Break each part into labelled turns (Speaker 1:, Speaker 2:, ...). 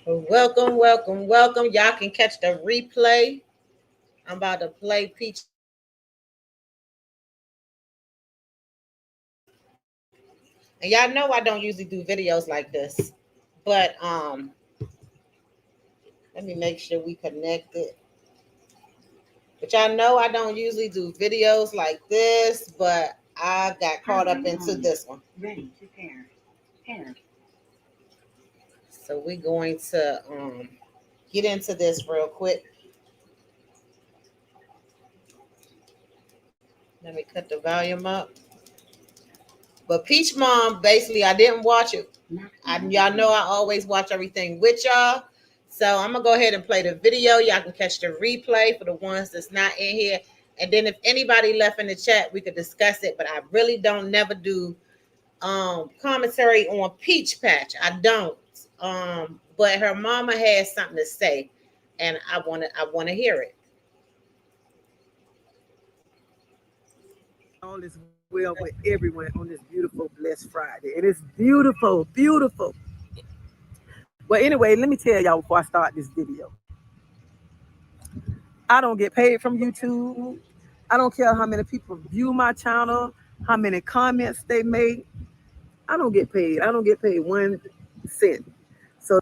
Speaker 1: Welcome, welcome, welcome. Y'all can catch the replay. I'm about to play Peach and y'all know I don't usually do videos like this. But let me make sure we connected. But y'all know I don't usually do videos like this, but I got caught up into this one. Ready to pair. So we're going to get into this real quick. Let me cut the volume up. But Peach Mom, basically, I didn't watch it. Y'all know I always watch everything with y'all. So I'm going to go ahead and play the video. Y'all can catch the replay for the ones that's not in here. And then if anybody left in the chat, we could discuss it. But I really don't never do commentary on Peach Patch. I don't. But her mama has something to say. And I want to hear it.
Speaker 2: All is well with everyone on this beautiful, blessed Friday. It is beautiful, beautiful. Well, anyway, let me tell y'all before I start this video. I don't get paid from YouTube. I don't care how many people view my channel, how many comments they make. I don't get paid. I don't get paid 1 cent. So,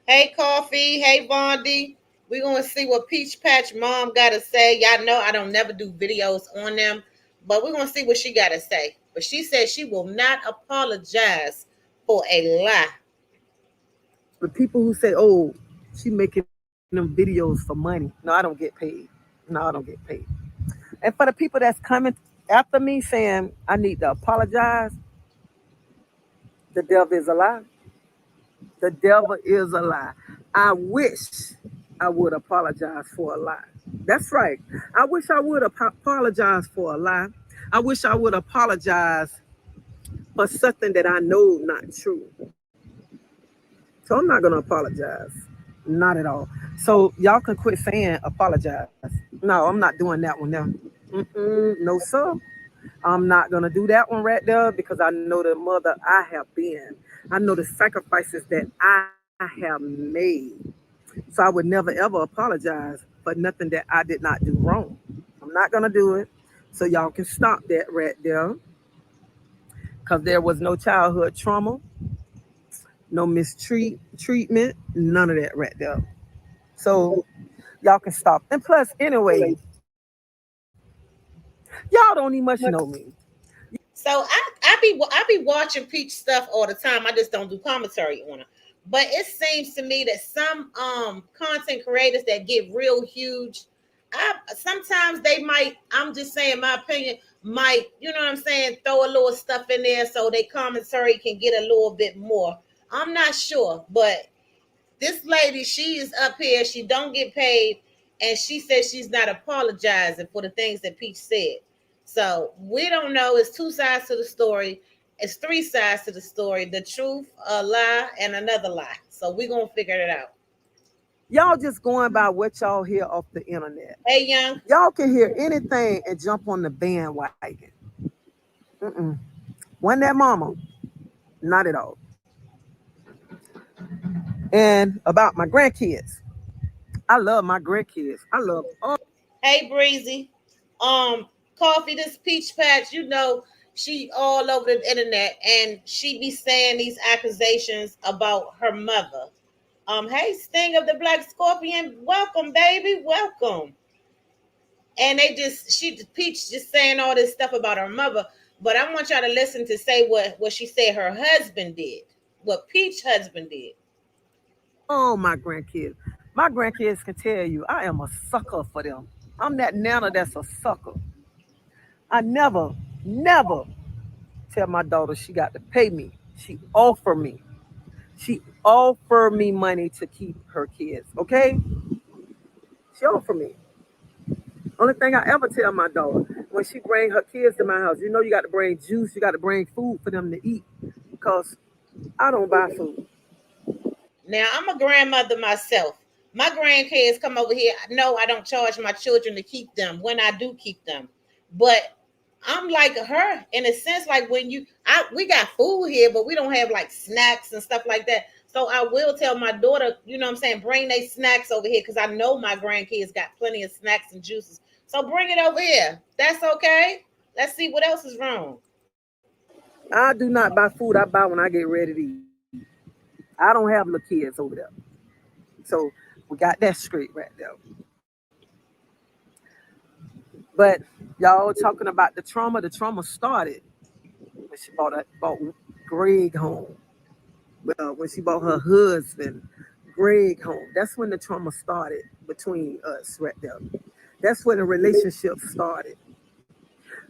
Speaker 1: hey, Coffee. Hey, Vondi. We're going to see what Peach Patch Mom got to say. Y'all know I don't never do videos on them, but we're going to see what she got to say. But she said she will not apologize for a lie.
Speaker 2: the people who say, oh, she making them videos for money. No, I don't get paid. No, I don't get paid. And for the people that's coming after me saying I need to apologize, the devil is a lie. The devil is a lie. I wish I would apologize for a lie. That's right. I wish I would apologize for a lie. I wish I would apologize for something that I know not true. So I'm not going to apologize. Not at all. So y'all can quit saying apologize. No, I'm not doing that one now. No, sir. I'm not going to do that one right there because I know the mother I have been. I know the sacrifices that I have made. So I would never ever apologize for nothing that I did not do wrong. I'm not going to do it. So y'all can stop that right there because there was no childhood trauma, no mistreatment, none of that right there. So y'all can stop. And plus, anyway, y'all don't even much know me.
Speaker 1: So I be watching Peach stuff all the time. I just don't do commentary on her. But it seems to me that some content creators that get real huge, sometimes they might, I'm just saying my opinion, might, you know what I'm saying, throw a little stuff in there so they commentary can get a little bit more. I'm not sure, but this lady, she is up here, she don't get paid, and she says she's not apologizing for the things that Peach said. So we don't know. It's two sides to the story. It's three sides to the story: the truth, a lie, and another lie. So we're gonna figure it out.
Speaker 2: Y'all just going by what y'all hear off the internet.
Speaker 1: Hey, Young.
Speaker 2: Y'all can hear anything and jump on the bandwagon. Mm-mm. Wasn't that mama? Not at all. And about my grandkids, I love my grandkids. I love all.
Speaker 1: Hey, Breezy. Coffee. This Peach Patch. You know she all over the internet, and she be saying these accusations about her mother. Hey, Sting of the Black Scorpion, welcome, baby, welcome. And Peach just saying all this stuff about her mother, but I want y'all to listen to say what she said her husband did, what Peach husband did.
Speaker 2: Oh, my grandkids. My grandkids can tell you I am a sucker for them. I'm that nana that's a sucker. I never tell my daughter she got to pay me. She offer me. She offer me money to keep her kids. Okay? She offer me. Only thing I ever tell my daughter when she bring her kids to my house, you know you got to bring juice, you got to bring food for them to eat because I don't buy food.
Speaker 1: Now I'm a grandmother myself. My grandkids come over here. No, I don't charge my children to keep them when I do keep them, but I'm like her in a sense. Like when we got food here, but we don't have like snacks and stuff like that. So I will tell my daughter, you know what I'm saying, bring they snacks over here because I know my grandkids got plenty of snacks and juices. So bring it over here. That's okay. Let's see what else is wrong.
Speaker 2: I do not buy food. I buy when I get ready to eat. I don't have little kids over there. So we got that straight right there. But y'all talking about the trauma started when she bought Greg home. Well, when she bought her husband, Greg, home. That's when the trauma started between us right there. That's when the relationship started.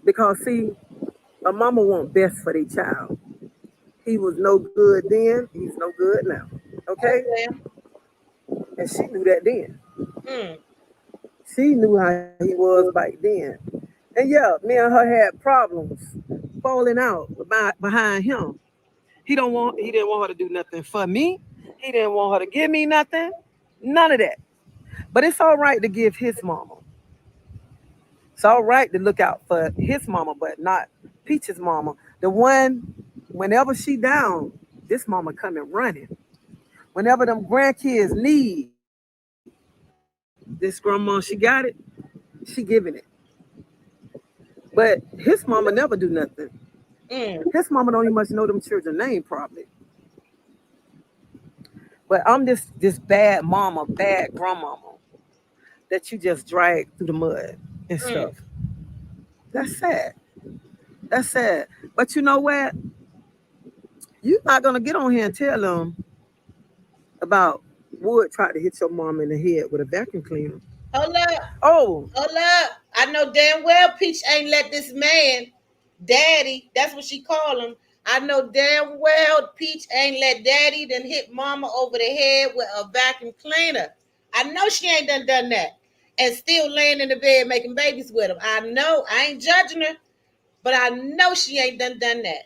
Speaker 2: Because see, a mama want best for their child. He was no good then, he's no good now.
Speaker 1: Oh
Speaker 2: Okay?
Speaker 1: well.
Speaker 2: And she knew that then.
Speaker 1: Mm,
Speaker 2: She knew how he was back then. And yeah, me and her had problems falling out behind him. He didn't want her to do nothing for me. He didn't want her to give me nothing. None of that. But it's all right to give his mama. It's all right to look out for his mama, but not Peach's mama. The one, whenever she down, this mama coming running. Whenever them grandkids need this grandma, she got it, she giving it. But his mama never do nothing.
Speaker 1: mm.
Speaker 2: His mama don't even much know them children name probably. But I'm this bad mama, bad grandmama that you just drag through the mud and
Speaker 1: Mm.
Speaker 2: stuff. That's sad. That's sad. But you know what? You're not gonna get on here and tell them about Wood tried to hit your mom in the head with a vacuum cleaner.
Speaker 1: Hold up.
Speaker 2: Oh,
Speaker 1: Hold up. I know damn well Peach ain't let this man, Daddy, that's what she call him. I know damn well Peach ain't let Daddy then hit Mama over the head with a vacuum cleaner. I know she ain't done that. And still laying in the bed making babies with him. I know. I ain't judging her, but I know she ain't done that.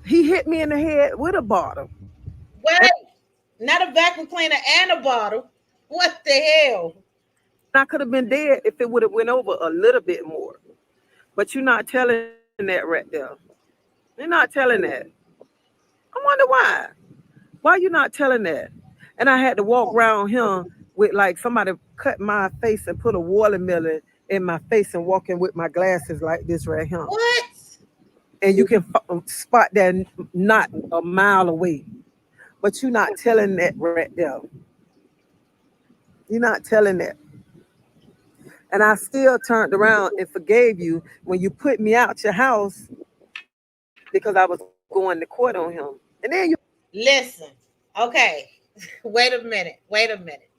Speaker 2: he hit me in the head with a bottle. And
Speaker 1: Wait, not a vacuum cleaner and a bottle. What the hell?
Speaker 2: I could have been dead if it would have went over a little bit more. But you're not telling that right there. You're not telling that. I wonder why. Why you not telling that? And I had to walk around him with like somebody cut my face and put a watermelon in my face and walking with my glasses like this right here.
Speaker 1: What?
Speaker 2: And you can spot that not a mile away. But you're not telling that right there. You're not telling that. And I still turned around and forgave you when you put me out your house because I was going to court on him. And then you
Speaker 1: Listen. Okay. Wait a minute. Wait a minute.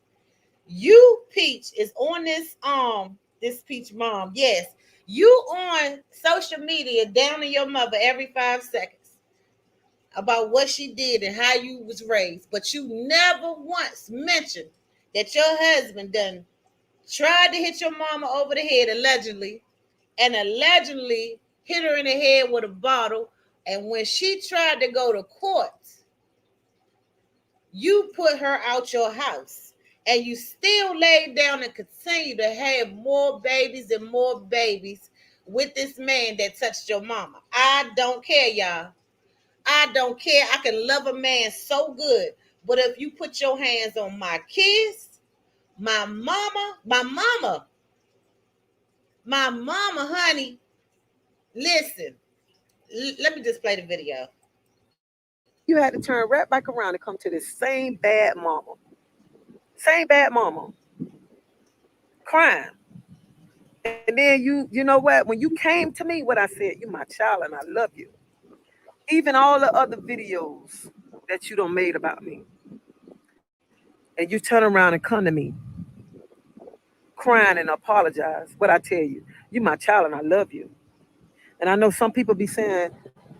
Speaker 1: You Peach is on this Peach mom. Yes. You on social media down to your mother every 5 seconds about what she did and how you was raised, but you never once mentioned that your husband done tried to hit your mama over the head allegedly and allegedly hit her in the head with a bottle. And when she tried to go to court, you put her out your house and you still laid down and continue to have more babies with this man that touched your mama. I don't care, y'all. I don't care. I can love a man so good. But if you put your hands on my kids, my mama, honey, listen, let me just play the video.
Speaker 2: you had to turn right back around and come to this same bad mama. Same bad mama. Crying. And then you know what? When you came to me, what I said, you my child and I love you. Even all the other videos that you don't made about me. And you turn around and come to me crying and apologize. What I tell you, you my child and I love you. And I know some people be saying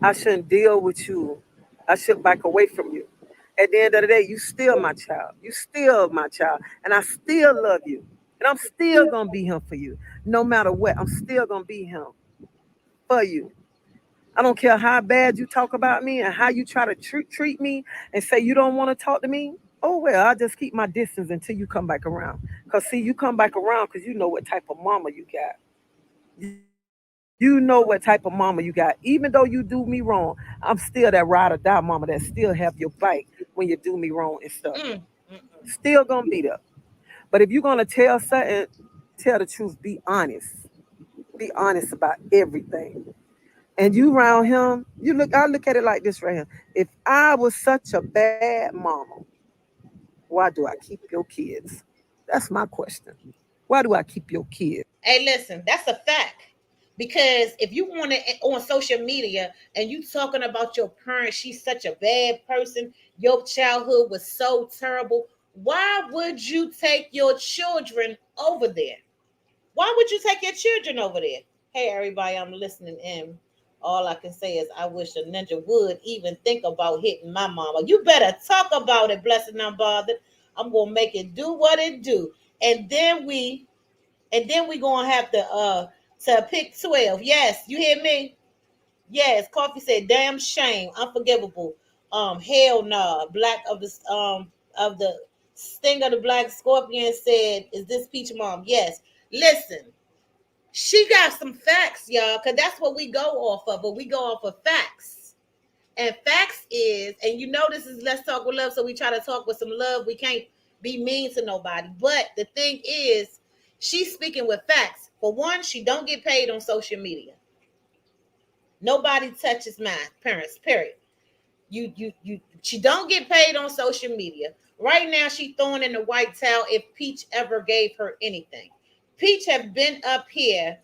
Speaker 2: I shouldn't deal with you. I should back away from you. At the end of the day, you still my child. You still my child. And I still love you. And I'm still gonna be him for you. No matter what, I'm still gonna be him for you. I don't care how bad you talk about me and how you try to treat me and say you don't want to talk to me. Oh well, I just keep my distance until you come back around. Cause see, you come back around because you know what type of mama you got. You know what type of mama you got. Even though you do me wrong, I'm still that ride or die mama that still have your back. when you do me wrong and stuff.
Speaker 1: Mm, mm,
Speaker 2: Still gonna beat up. But if you're gonna tell something, tell the truth. Be honest. Be honest about everything. And you around him, I look at it like this right here. If I was such a bad mama, why do I keep your kids? That's my question. Why do I keep your kids?
Speaker 1: Hey, listen, that's a fact. Because if you want to on social media and you talking about your parents, she's such a bad person, your childhood was so terrible. Why would you take your children over there? Why would you take your children over there? Hey, everybody, I'm listening in. All I can say is I wish a ninja would even think about hitting my mama. You better talk about it, blessed and unbothered. I'm gonna make it do what it do, and then we gonna have to pick 12. Yes, you hear me? Yes. Coffee said, "Damn shame, unforgivable." Hell nah. Black of the sting of the black scorpion said, "Is this Peach Mom?" Yes. Listen, she got some facts, y'all, because that's what we go off of. But we go off of facts. And facts is, and you know this is Let's Talk with Love, so we try to talk with some love. We can't be mean to nobody. But the thing is, she's speaking with facts. For one, she don't get paid on social media. Nobody touches my parents, period. She don't get paid on social media. Right now, she throwing in the white towel if Peach ever gave her anything. Peach have been up here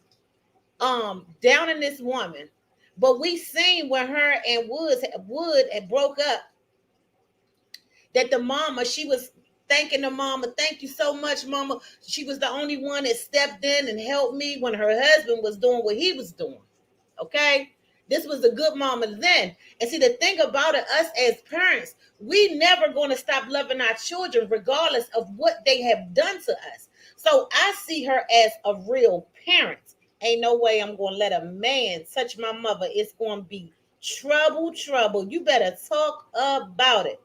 Speaker 1: down in this woman. But we seen when her and Wood had broke up that the mama, she was thanking the mama, "Thank you so much, mama. She was the only one that stepped in and helped me when her husband was doing what he was doing." Okay? This was a good mama then. And see, the thing about it, us as parents, we never going to stop loving our children regardless of what they have done to us. So I see her as a real parent. Ain't no way I'm going to let a man touch my mother. It's going to be trouble, trouble. You better talk about it.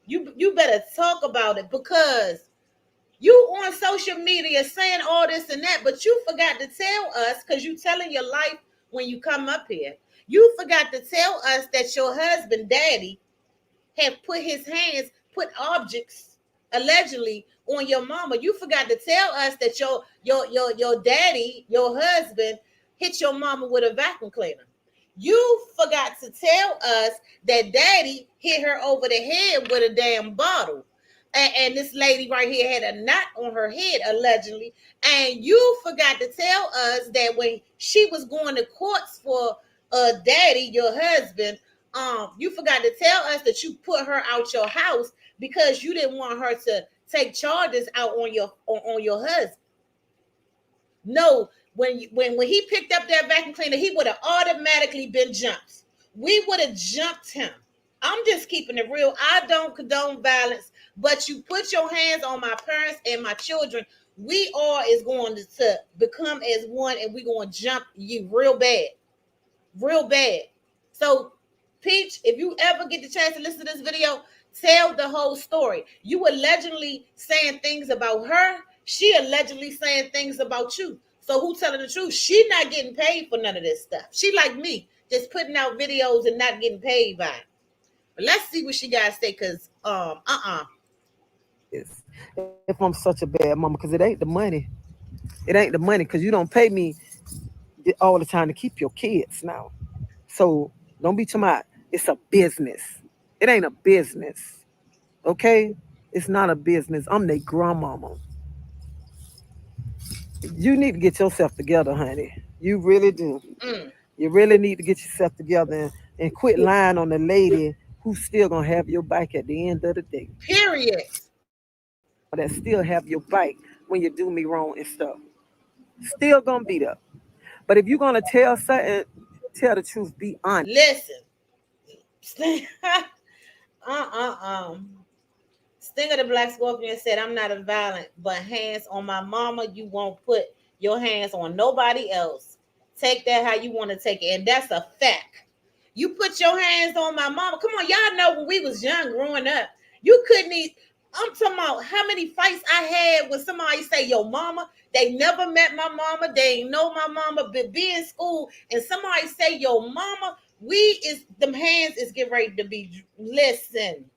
Speaker 1: You better talk about it, because you on social media saying all this and that, but you forgot to tell us, because you telling your life when you come up here. You forgot to tell us that your husband, daddy, have put objects allegedly on your mama. You forgot to tell us that your daddy, your husband, hit your mama with a vacuum cleaner. You forgot to tell us that daddy hit her over the head with a damn bottle. And this lady right here had a knot on her head, allegedly. And you forgot to tell us that when she was going to courts for daddy, your husband, you forgot to tell us that you put her out your house because you didn't want her to take charges out on your husband. No, when he picked up that vacuum cleaner, he would have automatically been jumped. We would have jumped him. I'm just keeping it real. I don't condone violence, but you put your hands on my parents and my children, we all is going to become as one, and we're going to jump you real bad. Real bad. So, Peach, if you ever get the chance to listen to this video, tell the whole story. You allegedly saying things about her. She allegedly saying things about you. So who telling the truth? She not getting paid for none of this stuff. She like me, just putting out videos and not getting paid by it. But let's see what she got to say, because
Speaker 2: If I'm such a bad mama, because it ain't the money. It ain't the money, because you don't pay me all the time to keep your kids now. So don't be talking about it's a business. It ain't a business. Okay? It's not a business. I'm their grandmama. You need to get yourself together, honey. You really do. You really need to get yourself together and quit lying on the lady who's still gonna have your back at the end of the day.
Speaker 1: period.
Speaker 2: That still have your back when you do me wrong and stuff. Still gonna beat up. But if you're gonna tell something, tell the truth. Be honest.
Speaker 1: Listen. uh Sting of the Black Scorpion said, "I'm not a violent, but hands on my mama, you won't put your hands on nobody else. Take that how you want to take it." And that's a fact. You put your hands on my mama. Come on, y'all know when we was young growing up, you couldn't eat. I'm talking about how many fights I had when somebody say, "Yo, mama," they never met my mama, they ain't know my mama, but be in school, and somebody say, "Yo, mama," them hands is getting ready to be, listen.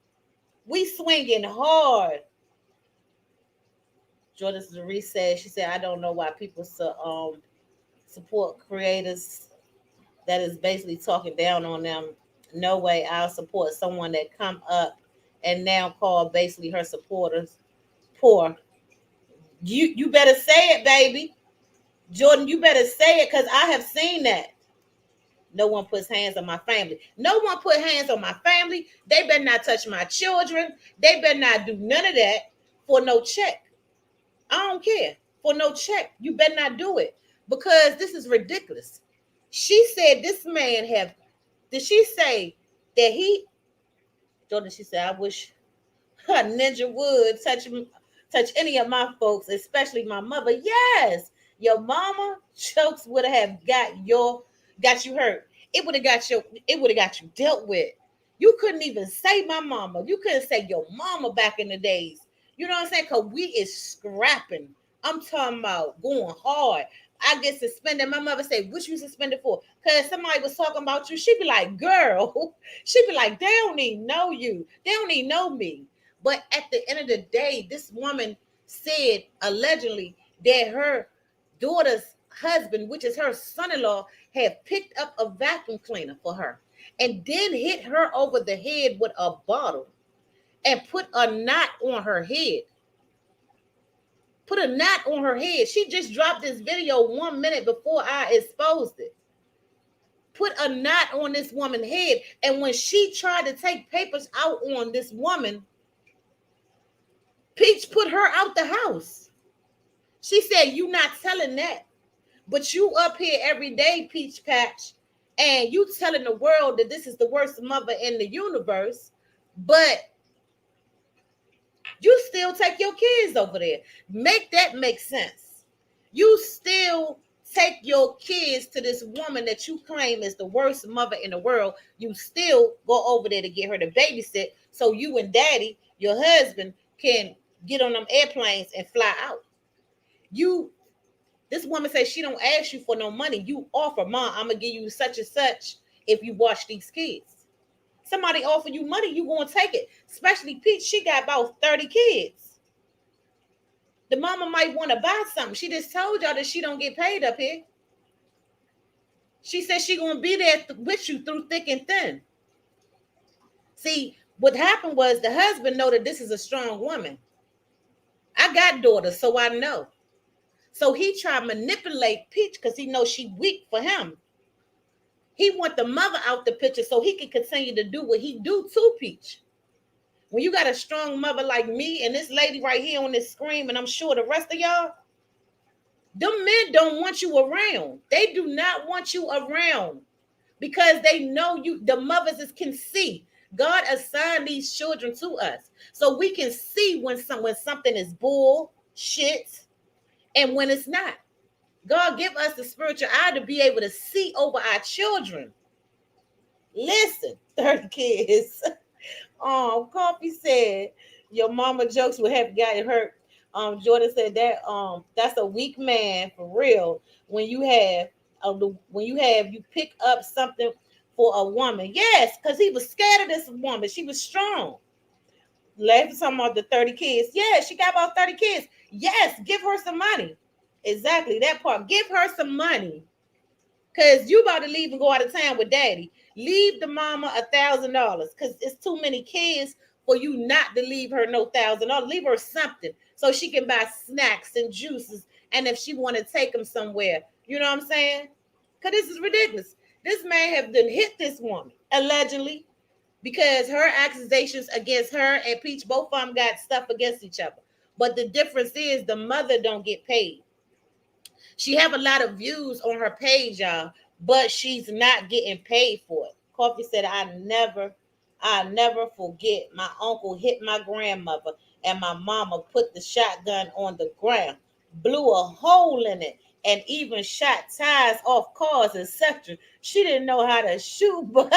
Speaker 1: We swinging hard. Jordan Zari said, she said, I don't know why people support creators that is basically talking down on them. No way I'll support someone that come up and now call basically her supporters poor. You better say it, baby. Jordan, you better say it because I have seen that. No one puts hands on my family. No one put hands on my family. They better not touch my children. They better not do none of that for no check. I don't care. For no check. You better not do it because this is ridiculous. She said this man have, did she say that he, Jordan, she said, I wish a ninja would touch any of my folks, especially my mother. Yes, your mama chokes would have got you hurt. It would have got you dealt with. You couldn't even say my mama. You couldn't say your mama back in the days. You know what I'm saying? Cause we is scrapping. I'm talking about going hard. I get suspended. My mother say, "What you suspended for?" Cause somebody was talking about you. She'd be like, "Girl," she'd be like, "They don't even know you. They don't even know me." But at the end of the day, this woman said allegedly that her daughter's husband, which is her son-in-law, had picked up a vacuum cleaner for her and then hit her over the head with a bottle and put a knot on her head. Put a knot on her head. She just dropped this video 1 minute before I exposed it. Put a knot on this woman's head. And when she tried to take papers out on this woman, Peach put her out the house. She said, "You not telling that. But you up here every day, Peach Patch, and you telling the world that this is the worst mother in the universe, but you still take your kids over there. Make that make sense. You still take your kids to this woman that you claim is the worst mother in the world. You still go over there to get her to babysit so you and daddy, your husband, can get on them airplanes and fly out. You This woman says she don't ask you for no money. You offer, Mom, I'm gonna give you such and such if you watch these kids. Somebody offer you money, you gonna take it. Especially Peach, she got about 30 kids. The mama might want to buy something. She just told y'all that she don't get paid up here. She said she gonna be there with you through thick and thin. See, what happened was the husband know that this is a strong woman. I got daughters, so I know. So he tried to manipulate Peach because he knows she weak for him. He want the mother out the picture so he can continue to do what he do to Peach. When you got a strong mother like me and this lady right here on this screen, and I'm sure the rest of y'all, them men don't want you around. They do not want you around because they know you, the mothers can see. God assigned these children to us so we can see when something is bullshit and when it's not. God give us the spiritual eye to be able to see over our children. Listen, 30 kids. Coffee said your mama jokes would have gotten hurt. Jordan said that that's a weak man for real. When you pick up something for a woman. Yes, because he was scared of this woman. She was strong. Laughing talking about the 30 kids. Yeah, she got about 30 kids. Yes, give her some money. Exactly that part. Give her some money. Cause you about to leave and go out of town with daddy. Leave the mama $1,000 because it's too many kids for you not to leave her no $1,000. Leave her something so she can buy snacks and juices. And if she want to take them somewhere, you know what I'm saying? Cause this is ridiculous. This man have done hit this woman allegedly because her accusations against her and Peach, both of them got stuff against each other. But the difference is the mother don't get paid. She have a lot of views on her page, y'all, but she's not getting paid for it. Coffee said, I never forget my uncle hit my grandmother and my mama put the shotgun on the ground, blew a hole in it, and even shot tires off cars, etc. She didn't know how to shoot, but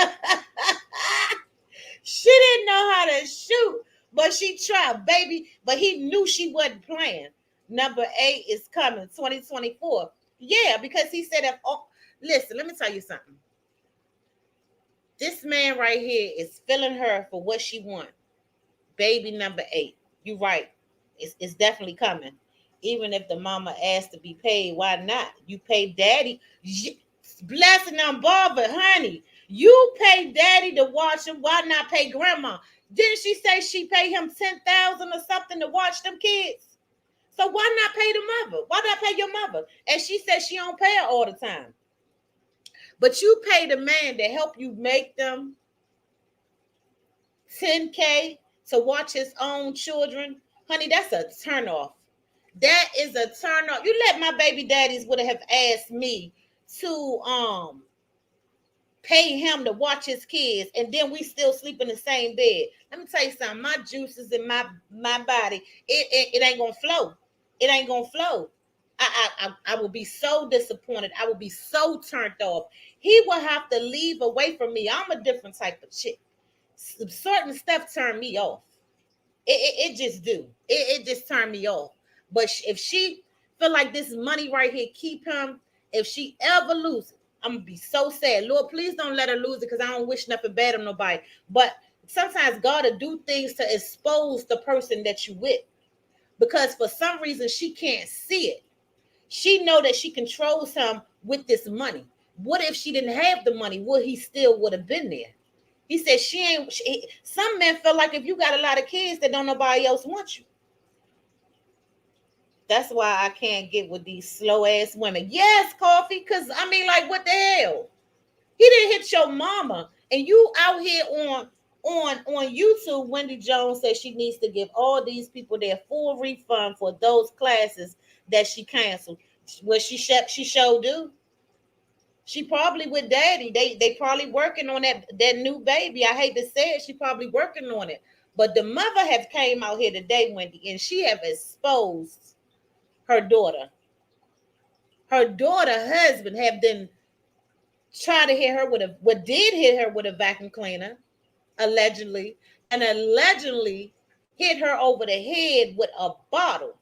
Speaker 1: she didn't know how to shoot, but she tried, baby. But he knew she wasn't playing. Number 8 is coming, 2024. Yeah, because he said, listen, let me tell you something. This man right here is feeling her for what she wants. baby number 8. You're right. It's definitely coming. Even if the mama asked to be paid, why not? You pay daddy. Blessing on Barbara, honey. You pay daddy to watch him. Why not pay grandma? Didn't she say she pay him 10,000 or something to watch them kids? So why not pay the mother? Why not pay your mother? And she said she don't pay her all the time. But you pay the man to help you make them $10K to watch his own children. Honey, that's a turnoff. That is a turnoff. You let my baby daddies would have asked me to pay him to watch his kids, and then we still sleep in the same bed. Let me tell you something. My juices in my body, it ain't gonna flow. It ain't gonna flow. I will be so disappointed. I will be so turned off. He will have to leave away from me. I'm a different type of chick. Certain stuff turn me off. It just do. It just turn me off. But if she feel like this money right here keep him, if she ever lose it, I'm gonna be so sad. Lord, please don't let her lose it, because I don't wish nothing bad on nobody. But sometimes God will do things to expose the person that you with, because for some reason she can't see it. She know that she controls him with this money. What if she didn't have the money? Would he still would have been there? He said some men feel like if you got a lot of kids that don't nobody else want you. That's why I can't get with these slow ass women. Yes, Coffee, because I mean, like, what the hell? He didn't hit your mama, and you out here on YouTube. Wendy Jones says she needs to give all these people their full refund for those classes that she canceled. Well, she sure do. She probably with daddy. They probably working on that new baby. I hate to say it. She probably working on it. But the mother have came out here today, Wendy, and she have exposed her daughter. Her daughter husband have been trying to hit her with a vacuum cleaner, allegedly, and allegedly hit her over the head with a bottle.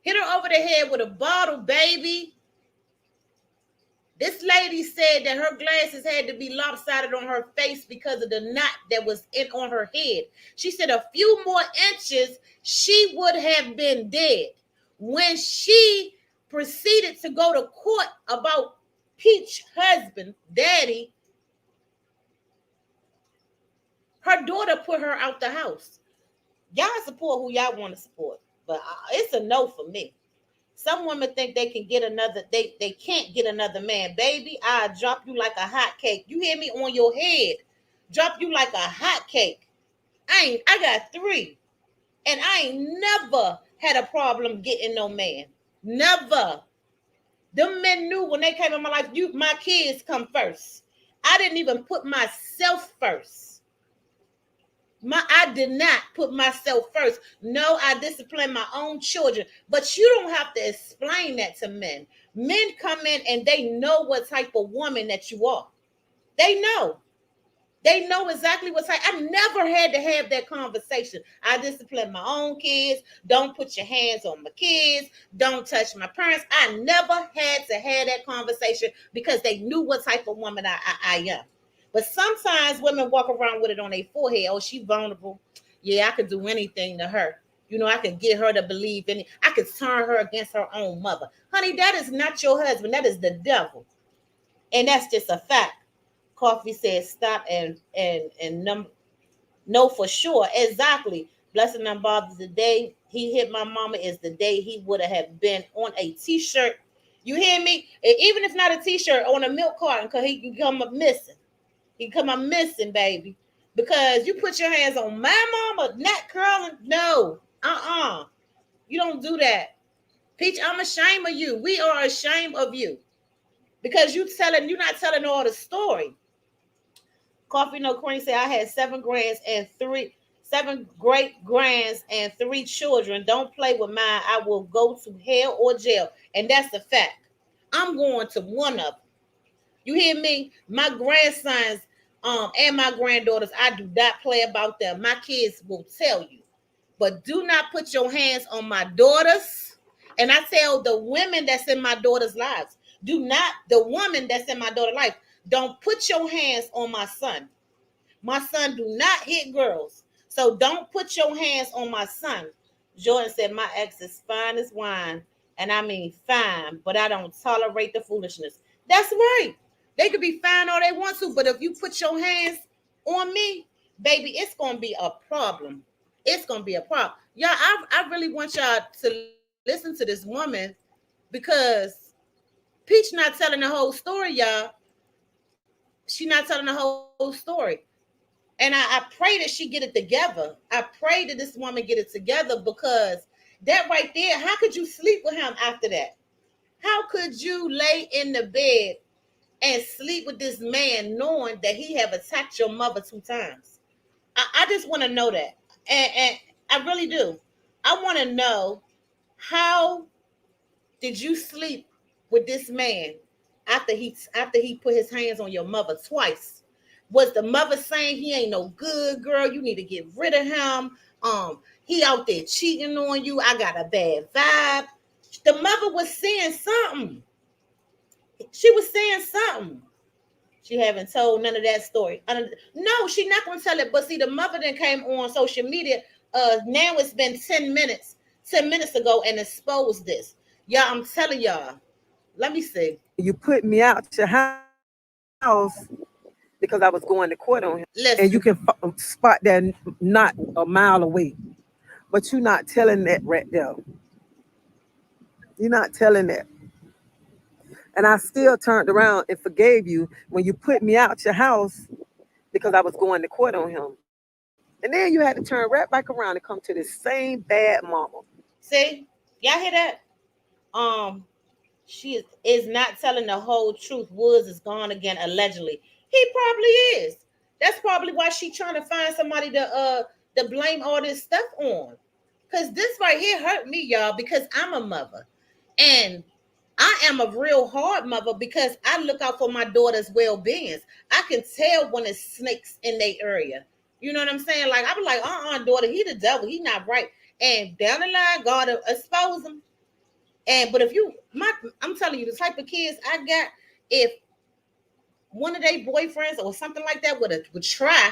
Speaker 1: Hit her over the head with a bottle, baby. This lady said that her glasses had to be lopsided on her face because of the knot that was on her head. She said a few more inches, she would have been dead. When she proceeded to go to court about Peach's husband, daddy, her daughter put her out the house. Y'all support who y'all want to support, but it's a no for me. Some women think they can get another, they can't get another man. Baby, I drop you like a hot cake. You hear me? On your head. Drop you like a hot cake. I got 3. And I ain't never had a problem getting no man. Never. Them men knew when they came in my life, my kids come first. I didn't even put myself first. I did not put myself first. No, I discipline my own children. But you don't have to explain that to men. Men come in and they know what type of woman that you are. They know. They know exactly what type. I never had to have that conversation. I discipline my own kids. Don't put your hands on my kids. Don't touch my parents. I never had to have that conversation because they knew what type of woman I am. But sometimes women walk around with it on their forehead. Oh, she's vulnerable. Yeah, I could do anything to her. You know, I could get her to believe in it. I could turn her against her own mother. Honey, that is not your husband. That is the devil. And that's just a fact. Coffee says stop and no for sure. Exactly. Blessing and Bob, the day he hit my mama is the day he would have been on a t-shirt. You hear me? And even if not a t-shirt, on a milk carton, because he can come up missing. He come up missing, baby. Because you put your hands on my mama, not curling. No. You don't do that. Peach, I'm ashamed of you. We are ashamed of you. Because you're not telling all the story. Coffee No Cream said I had 7 great grands and 3 children. Don't play with mine. I will go to hell or jail. And that's a fact. I'm going to one of them. You hear me? My grandsons and my granddaughters, I do not play about them. My kids will tell you. But do not put your hands on my daughters. And I tell the women that's in my daughter's lives, the woman that's in my daughter's life, don't put your hands on my son. My son do not hit girls. So don't put your hands on my son. Jordan said, my ex is fine as wine. And I mean fine, but I don't tolerate the foolishness. That's right. They could be fine all they want to, but if you put your hands on me, baby, it's gonna be a problem. It's gonna be a problem. Y'all, I really want y'all to listen to this woman because Peach not telling the whole story, y'all. She not telling the whole story. And I pray that she get it together. I pray that this woman get it together because that right there, how could you sleep with him after that? How could you lay in the bed and sleep with this man knowing that he have attacked your mother 2 times? I just want to know that. And I really do. I want to know, how did you sleep with this man after he put his hands on your mother twice? Was the mother saying he ain't no good, girl? You need to get rid of him. He out there cheating on you. I got a bad vibe. The mother was saying something. She was saying something. She haven't told none of that story. No, she not gonna tell it. But see, the mother then came on social media. Now it's been 10 minutes, 10 minutes ago, and exposed this. Y'all, I'm telling y'all. Let me see.
Speaker 2: You put me out your house because I was going to court on him.
Speaker 1: Listen.
Speaker 2: And you can spot that not a mile away. But you're not telling that right there. You're not telling that. And I still turned around and forgave you when you put me out your house because I was going to court on him. And then you had to turn right back around and come to the same bad mama.
Speaker 1: See, y'all hear that? She is not telling the whole truth. Woods is gone again, allegedly. He probably is. That's probably why she trying to find somebody to blame all this stuff on. Cause this right here hurt me, y'all, because I'm a mother. And I am a real hard mother because I look out for my daughter's well-being. I can tell when it's snakes in their area. You know what I'm saying? Like, I be like, daughter, he the devil. He not right. And down the line, God will expose him. But if I'm telling you, the type of kids I got, if one of their boyfriends or something like that would try,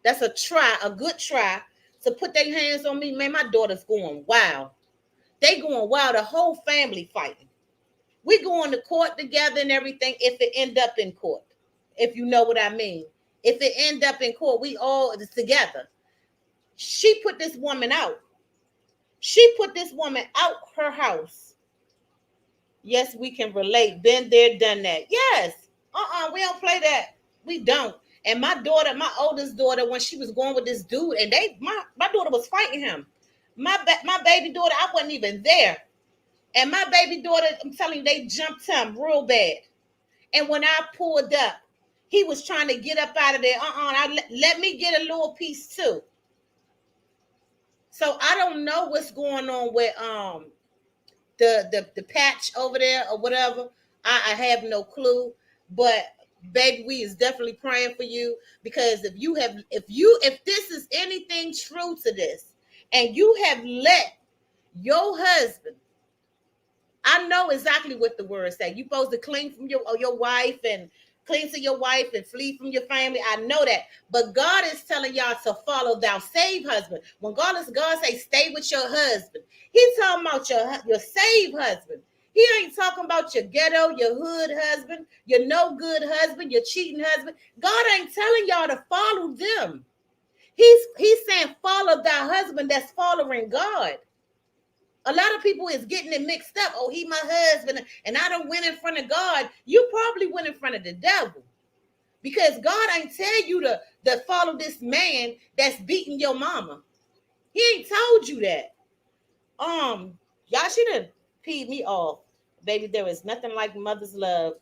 Speaker 1: that's a good try to put their hands on me, man, my daughter's going wild. They going wild, the whole family fighting. We going to court together and everything if it end up in court, if you know what I mean. If it end up in court, we all together. She put this woman out. She put this woman out her house. Yes, we can relate. Been there, done that. Yes. We don't play that. We don't. And my daughter, my oldest daughter, when she was going with this dude, and my daughter was fighting him. My baby daughter, I wasn't even there. And my baby daughter, I'm telling you, they jumped him real bad. And when I pulled up, he was trying to get up out of there. Let me get a little piece too. So I don't know what's going on with the patch over there or whatever. I have no clue. But baby, we is definitely praying for you, because if this is anything true to this, and you have let your husband, I know exactly what the word say. You supposed to cling from your wife and cling to your wife and flee from your family. I know that. But God is telling y'all to follow thou saved husband. When God say stay with your husband, he's talking about your saved husband. He ain't talking about your ghetto, your hood husband, your no good husband, your cheating husband. God ain't telling y'all to follow them. He's saying follow thy husband that's following God. A lot of people is getting it mixed up. Oh, he my husband, and I don't win in front of God. You probably went in front of the devil, because God ain't tell you to follow this man that's beating your mama. He ain't told you that. Y'all should have peed me off, baby. There is nothing like mother's love,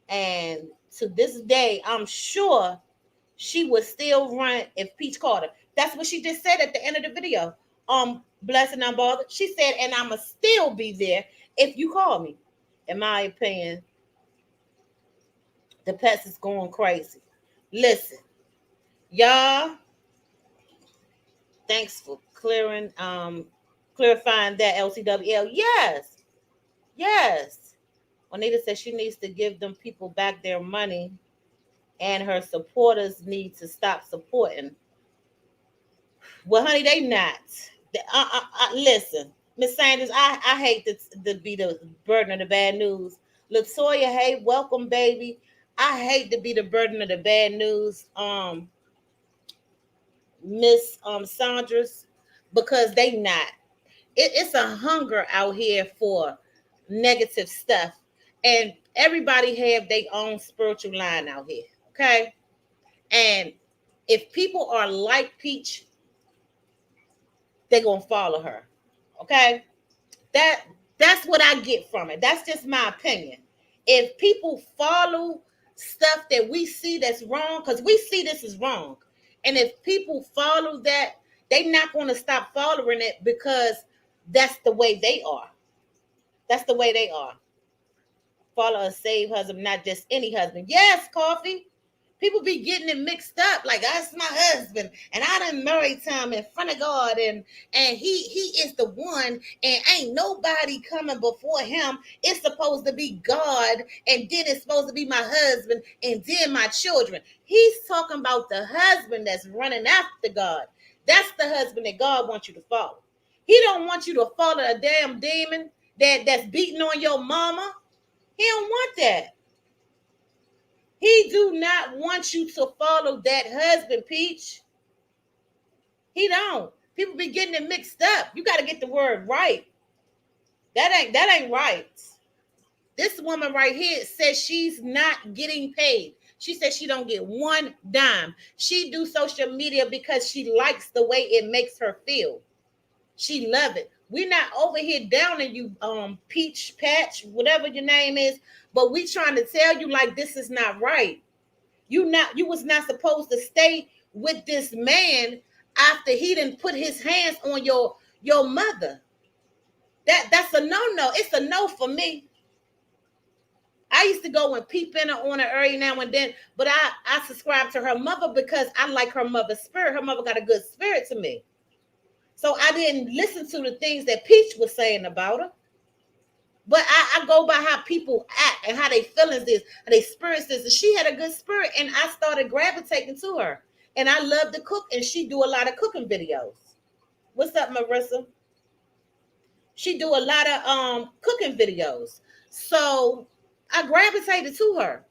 Speaker 1: and to this day, I'm sure she would still run if Peach called her. That's what she just said at the end of the video. Blessed and unbothered. She said, and I'ma still be there if you call me. In my opinion, the pets is going crazy. Listen, y'all, thanks for clarifying that, LCWL. Yes. Juanita said she needs to give them people back their money, and her supporters need to stop supporting. Well, honey, they not. Listen, Miss Sanders, I hate to be the burden of the bad news. Latoya, hey, welcome, baby. I hate to be the burden of the bad news, Miss Saunders, because they not. It's a hunger out here for negative stuff, and everybody have their own spiritual line out here. Okay, and if people are like Peach, they're gonna follow her. Okay, that that's what I get from it. That's just my opinion. If people follow stuff that we see that's wrong, because we see this is wrong, and if people follow that, they're not going to stop following it because that's the way they are. That's the way they are. Follow a saved husband, not just any husband. Yes, coffee. People be getting it mixed up. Like, that's my husband, and I done married him in front of God, and he is the one, and ain't nobody coming before him. It's supposed to be God, and then it's supposed to be my husband, and then my children. He's talking about the husband that's running after God. That's the husband that God wants you to follow. He don't want you to follow a damn demon that's beating on your mama. He don't want that. He do not want you to follow that husband, Peach. He don't. People be getting it mixed up. You got to get the word right. That ain't right. This woman right here says she's not getting paid. She said she don't get one dime. She do social media because she likes the way it makes her feel. She love it. We're not over here downing you, Peach Patch, whatever your name is, but we trying to tell you like this is not right. You was not supposed to stay with this man after he didn't put his hands on your mother. That's a no. It's a no for me. I used to go and peep in on her every now and then, but I subscribe to her mother because I like her mother's spirit. Her mother got a good spirit to me. So I didn't listen to the things that Peach was saying about her. But I go by how people act and how they feelings is, and they spirits is. And she had a good spirit, and I started gravitating to her. And I love to cook, and she do a lot of cooking videos. What's up, Marissa? She do a lot of cooking videos. So I gravitated to her.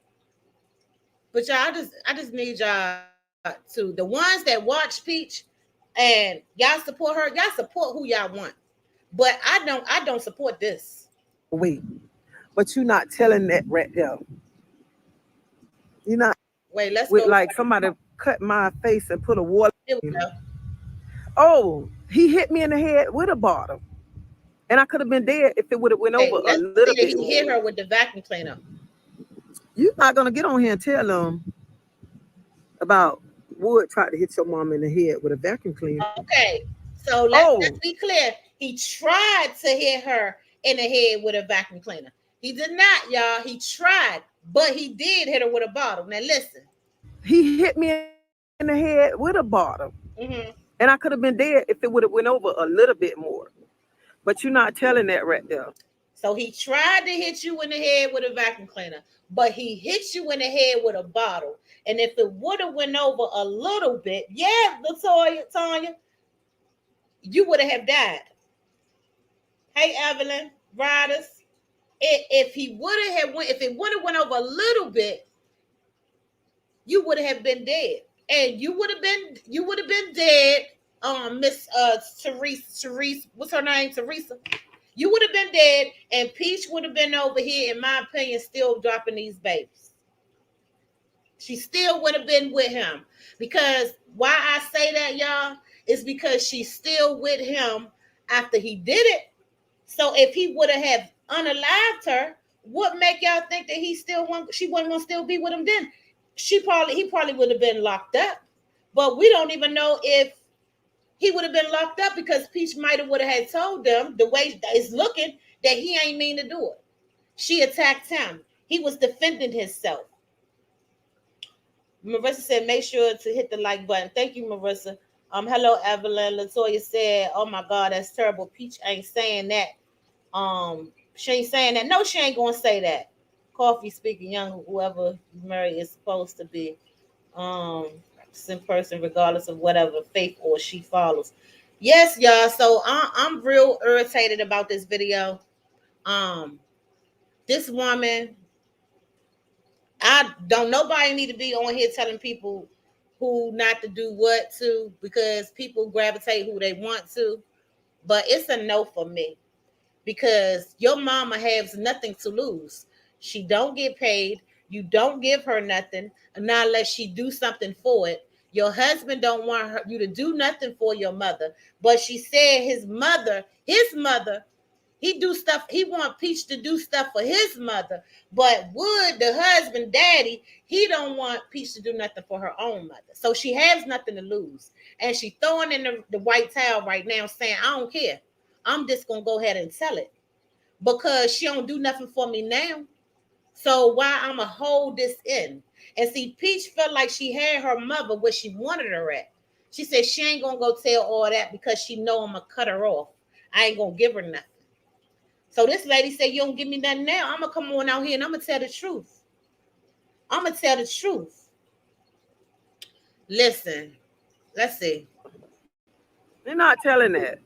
Speaker 1: But y'all, I just need y'all to, the ones that watch Peach and y'all support her, y'all support who y'all want. But I don't support this.
Speaker 2: Wait, but you're not telling that right there. You're not
Speaker 1: Wait, let's
Speaker 2: with
Speaker 1: go.
Speaker 2: like somebody cut my face and put a water.
Speaker 1: Here we go.
Speaker 2: Oh, he hit me in the head with a bottle, and I could have been dead if it would have went over
Speaker 1: Okay,
Speaker 2: a
Speaker 1: let's
Speaker 2: little
Speaker 1: see if
Speaker 2: bit
Speaker 1: he
Speaker 2: more.
Speaker 1: hit her with the vacuum cleaner.
Speaker 2: You're not gonna get on here and tell them about Wood tried to hit your mom in the head with a vacuum cleaner.
Speaker 1: Okay, so let's
Speaker 2: Oh,
Speaker 1: be clear. He tried to hit her in the head with a vacuum cleaner. He did not, y'all. He tried, but he did hit her with a bottle. Now listen.
Speaker 2: he hit me in the head with a bottle,
Speaker 1: Mm-hmm.
Speaker 2: and I could have been dead if it would have went over a little bit more. But you're not telling that right there.
Speaker 1: So he tried to hit you in the head with a vacuum cleaner, but he hit you in the head with a bottle. And if it would have went over a little bit, yeah, Latoya, Tanya, you would have died. Hey, Evelyn, Riders. If he would have went, if it would have went over a little bit, you would have been dead, and you would have been dead. Miss Therese, what's her name? Teresa. You would have been dead, and Peach would have been over here, in my opinion, still dropping these babies. She still would have been with him. Because why I say that, y'all, is because she's still with him after he did it. So if he would have unalived her, what make y'all think that she wasn't gonna still be with him then? He probably would have been locked up. But we don't even know if he would have been locked up, because Peach might have would have had told them, the way it's looking, that he ain't mean to do it. She attacked him. He was defending himself. Marissa said, make sure to hit the like button. Thank you, Marissa. Hello, Evelyn. Latoya said, oh my God, that's terrible. Peach ain't saying that. She ain't saying that. No, she ain't gonna say that. Coffee speaking young, whoever you marry is supposed to be. person, regardless of whatever faith or she follows. Yes, y'all. So I'm real irritated about this video. Um, this woman, I don't. Nobody need to be on here telling people who not to do what to, because people gravitate who they want to. But it's a no for me, because your mama has nothing to lose. She don't get paid. You don't give her nothing, not unless she do something for it. Your husband don't want you to do nothing for your mother, but she said his mother, he do stuff. He want Peach to do stuff for his mother, but Wood, the husband, daddy, he don't want Peach to do nothing for her own mother. So she has nothing to lose, and she throwing in the white towel right now, saying, "I don't care. I'm just gonna go ahead and tell it because she don't do nothing for me now. So why I'ma hold this in?" And see, Peach felt like she had her mother where she wanted her at. She said she ain't gonna go tell all that because she know I'm gonna cut her off. I ain't gonna give her nothing. So this lady said, "You don't give me nothing now. I'm gonna come on out here and I'm gonna tell the truth. I'm gonna tell the truth." Listen, let's see.
Speaker 2: They're not telling that.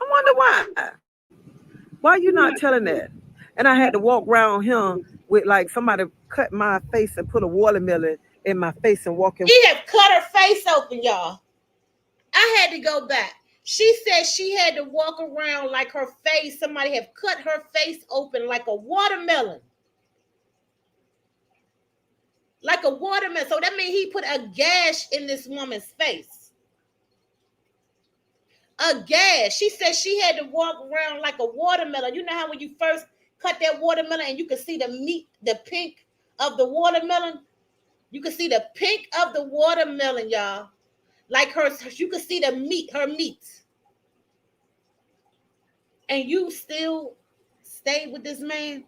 Speaker 2: I wonder why. Why you not telling that? And I had to walk around him with like somebody cut my face and put a watermelon in my face and walk in.
Speaker 1: She have cut her face open, y'all. I had to go back. She said she had to walk around like her face, somebody have cut her face open like a watermelon. Like a watermelon. So that means he put a gash in this woman's face. A gash. She said she had to walk around like a watermelon. You know how when you first cut that watermelon and you can see the meat, the pink of the watermelon? You can see the pink of the watermelon, y'all. Like her, you can see the meat, her meat. And you still stayed with this man.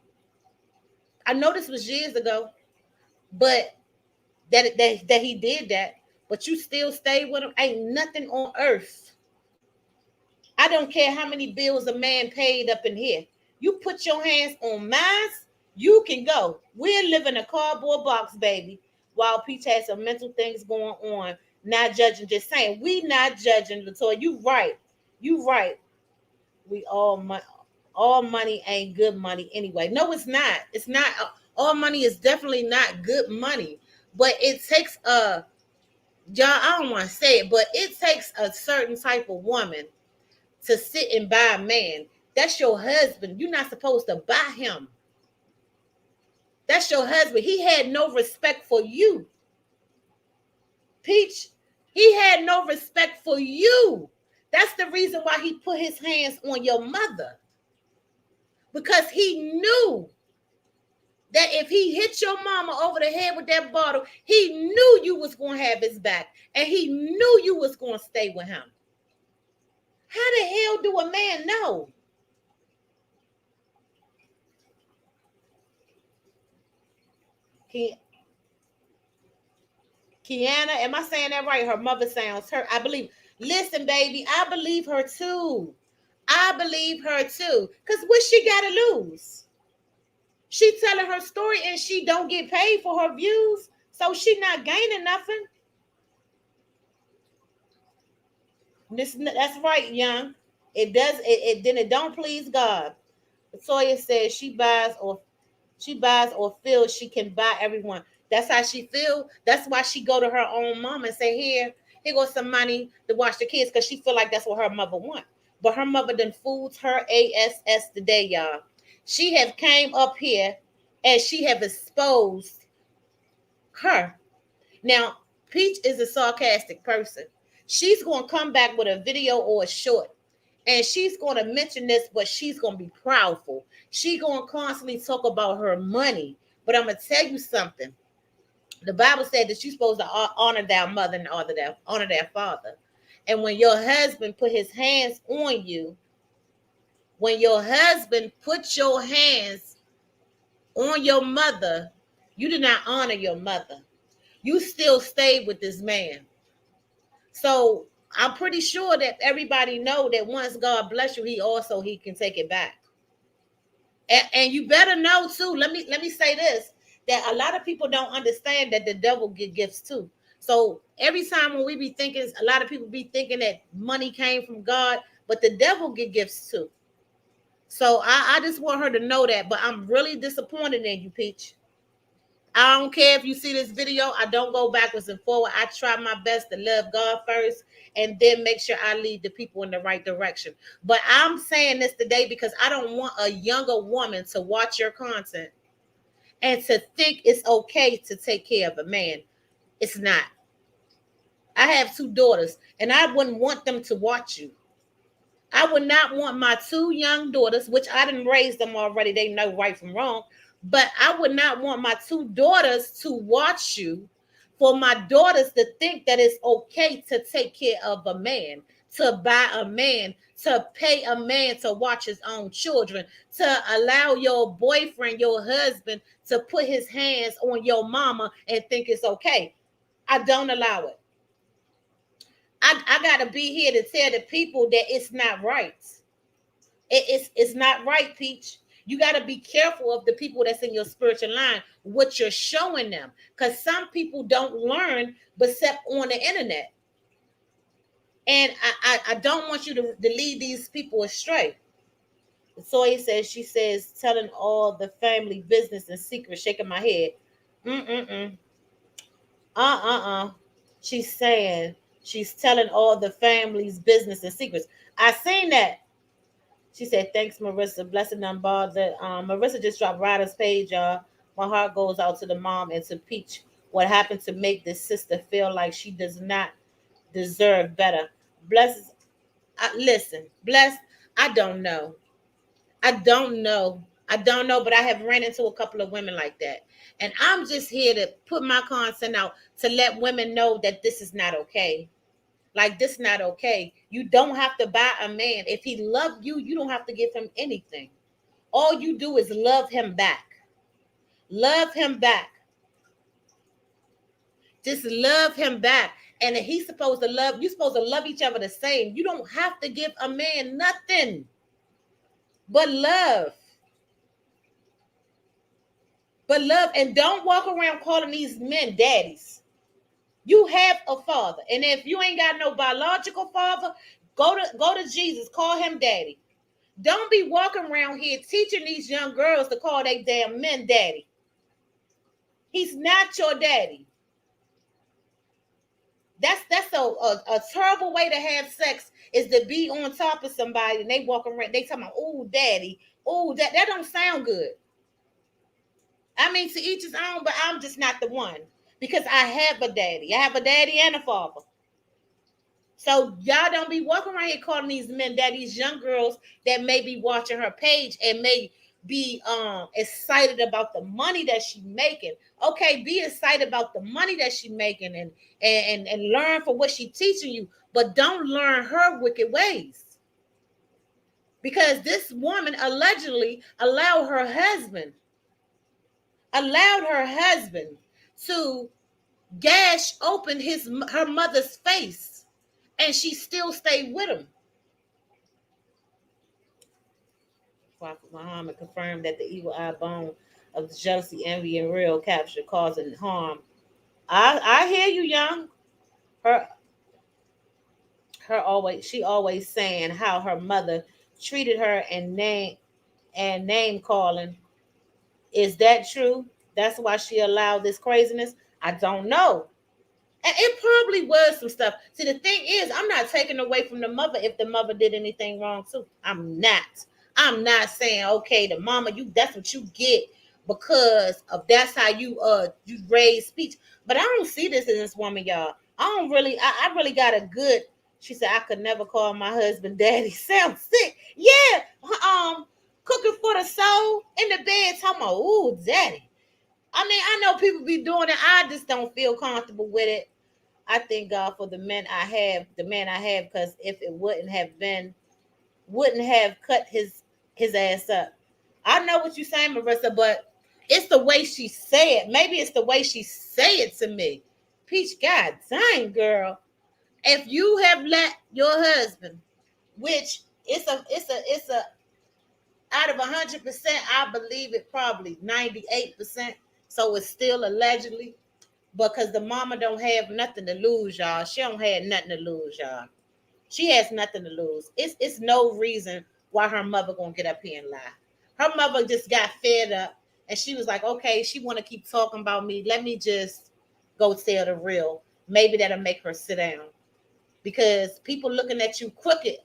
Speaker 1: I know this was years ago, but that he did that, but you still stayed with him. Ain't nothing on earth. I don't care how many bills a man paid up in here. You put your hands on mine, you can go. We're living a cardboard box, baby, while Peach has some mental things going on. Not judging, just saying. We not judging, Latoya. You right. You right. We all money ain't good money anyway. No, it's not. It's not. All money is definitely not good money. But it takes y'all, I don't want to say it, but it takes a certain type of woman to sit and buy a man. That's your husband. You're not supposed to buy him. That's your husband. He had no respect for you. Peach, he had no respect for you. That's the reason why he put his hands on your mother. Because he knew that if he hit your mama over the head with that bottle, he knew you was going to have his back. And he knew you was going to stay with him. How the hell do a man know? Kiana, am I saying that right? Her mother sounds her. I believe. Listen, baby, I believe her too. I believe her too. Because what she got to lose? She telling her story and she don't get paid for her views. So she not gaining nothing. That's right, young. It does. Then it don't please God. Latoya says she buys or feels she can buy everyone. That's how she feel. That's why she go to her own mom and say, here goes some money to watch the kids, because she feel like that's what her mother want. But her mother done fooled her ass today, y'all. She have came up here and she have exposed her. Now, Peach is a sarcastic person. She's going to come back with a video or a short, and she's going to mention this, but she's going to be proudful. She's going to constantly talk about her money. But I'm going to tell you something. The Bible said that you're supposed to honor their mother and honor their father. And when your husband put his hands on you, when your husband put your hands on your mother, you did not honor your mother. You still stayed with this man. So I'm pretty sure that everybody know that once God bless you, he can take it back. And you better know too. Let me say this, that a lot of people don't understand that the devil get gifts too. So every time when we be thinking, a lot of people be thinking that money came from God, but the devil get gifts too. So I just want her to know that. But I'm really disappointed in you, Peach. I don't care if you see this video. I don't go backwards and forward. I try my best to love God first and then make sure I lead the people in the right direction. But I'm saying this today because I don't want a younger woman to watch your content and to think it's okay to take care of a man. It's not. I have two daughters, and I wouldn't want them to watch you. I would not want my two young daughters, which I didn't raise them already. They know right from wrong. But I would not want my two daughters to watch you, for my daughters to think that it's okay to take care of a man, to buy a man, to pay a man to watch his own children, to allow your boyfriend, your husband, to put his hands on your mama and think it's okay. I don't allow it. I gotta be here to tell the people that it's not right. It's not right, Peach. You got to be careful of the people that's in your spiritual line, what you're showing them, because some people don't learn except on the internet. And I don't want you to lead these people astray. Soy says, she says, telling all the family business and secrets, shaking my head. Mm-mm-mm. Uh-uh-uh. She's saying she's telling all the family's business and secrets. I seen that. She said, thanks, Marissa. Blessing them, bother. Marissa just dropped Ryder's page, y'all. My heart goes out to the mom and to Peach. What happened to make this sister feel like she does not deserve better? Bless. Listen, bless. I don't know. I don't know. I don't know, but I have ran into a couple of women like that. And I'm just here to put my content out to let women know that this is not okay. Like, this is not okay. You don't have to buy a man. If he loved you, you don't have to give him anything. All you do is love him back. Love him back. Just love him back. And he's supposed to love, you're supposed to love each other the same. You don't have to give a man nothing but love. But love, and don't walk around calling these men daddies. You have a father. And if you ain't got no biological father, go to Jesus. Call him daddy. Don't be walking around here teaching these young girls to call their damn men daddy. He's not your daddy. That's a terrible way to have sex, is to be on top of somebody and they walk around, they talking about, oh, daddy. Oh, that don't sound good. I mean, to each his own, but I'm just not the one, because I have a daddy. I have a daddy and a father. So y'all don't be walking around here calling these men that, these young girls that may be watching her page and may be excited about the money that she's making. Okay, be excited about the money that she's making and learn for what she's teaching you, but don't learn her wicked ways. Because this woman allegedly allowed her husband to gash open her mother's face, and she still stayed with him. Prophet Muhammad confirmed that the evil eye bone of the jealousy, envy, and real capture causing harm. I hear you, young. She always saying how her mother treated her and name calling. Is that true? That's why she allowed this craziness? I don't know. And it probably was some stuff. See, the thing is, I'm not taking away from the mother if the mother did anything wrong too. I'm not saying, okay, the mama, that's what you get because of that's how you raise speech. But I don't see this in this woman, y'all. I really got a good. She said, I could never call my husband daddy. Sounds sick. Yeah. Cooking for the soul in the bed, talking about, ooh, daddy. I mean, I know people be doing it. I just don't feel comfortable with it. I thank God for the man I have, because if it wouldn't have cut his ass up. I know what you're saying, Marissa, but it's the way she said. Maybe it's the way she say it to me. Peach, God dang, girl. If you have let your husband, which it's a out of 100%, I believe it probably 98%. So it's still allegedly. because the mama don't have nothing to lose, y'all. She don't have nothing to lose, y'all. She has nothing to lose. It's no reason why her mother gonna get up here and lie. Her mother just got fed up, and she was like, okay, she want to keep talking about me. Let me just go tell the real. Maybe that'll make her sit down, because people looking at you crooked,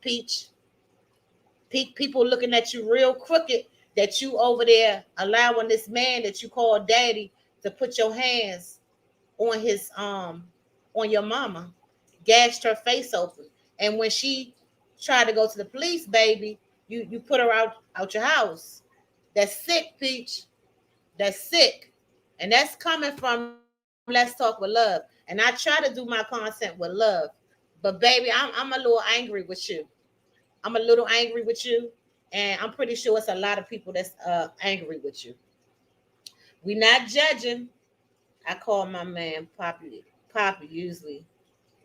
Speaker 1: Peach. People looking at you real crooked, that you over there allowing this man that you call daddy to put your hands on his on your mama, gashed her face open. And when she tried to go to the police, baby, you put her out your house. That's sick, Peach. That's sick. And that's coming from Let's Talk with Love. And I try to do my content with love. But baby, I'm a little angry with you. I'm a little angry with you. And I'm pretty sure it's a lot of people that's angry with you. We not judging. I call my man Poppy usually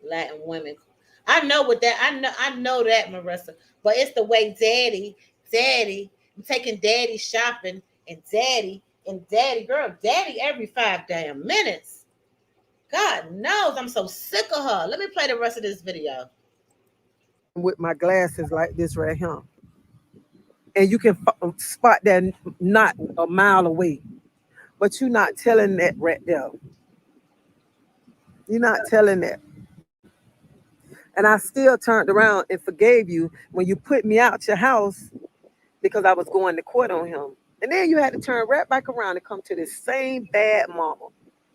Speaker 1: Latin women. I know what that I know that, Marissa. But it's the way daddy, I'm taking daddy shopping, and daddy, girl, daddy every 5 damn minutes. God knows I'm so sick of her. Let me play the rest of this video.
Speaker 2: with my glasses like this right here, and you can spot that not a mile away. But you're not telling that right there. You're not telling that. And I still turned around and forgave you when you put me out your house because I was going to court on him. And then you had to turn right back around and come to this same bad mama.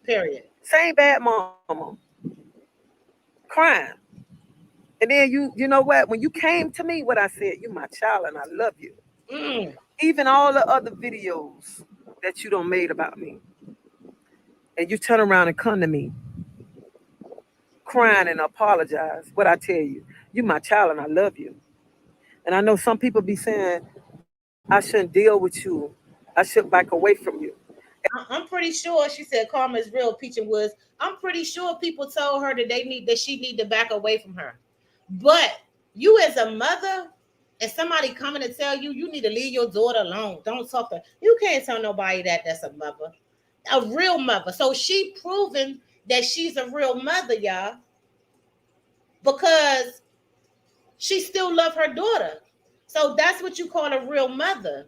Speaker 1: Period.
Speaker 2: Same bad mama. Crying. And then you know what? When you came to me, what I said, you my child and I love you.
Speaker 1: Mm.
Speaker 2: Even all the other videos that you don't made about me. And you turn around and come to me crying and apologize. What I tell you, you my child and I love you. And I know some people be saying, I shouldn't deal with you. I should back away from you.
Speaker 1: I'm pretty sure she said karma is real, Peach and Woods. I'm pretty sure people told her that she need to back away from her. But you as a mother and somebody coming to tell you you need to leave your daughter alone. Don't talk to her. You can't tell nobody that's a mother. A real mother. So she proven that she's a real mother, y'all. Because she still love her daughter. So that's what you call a real mother.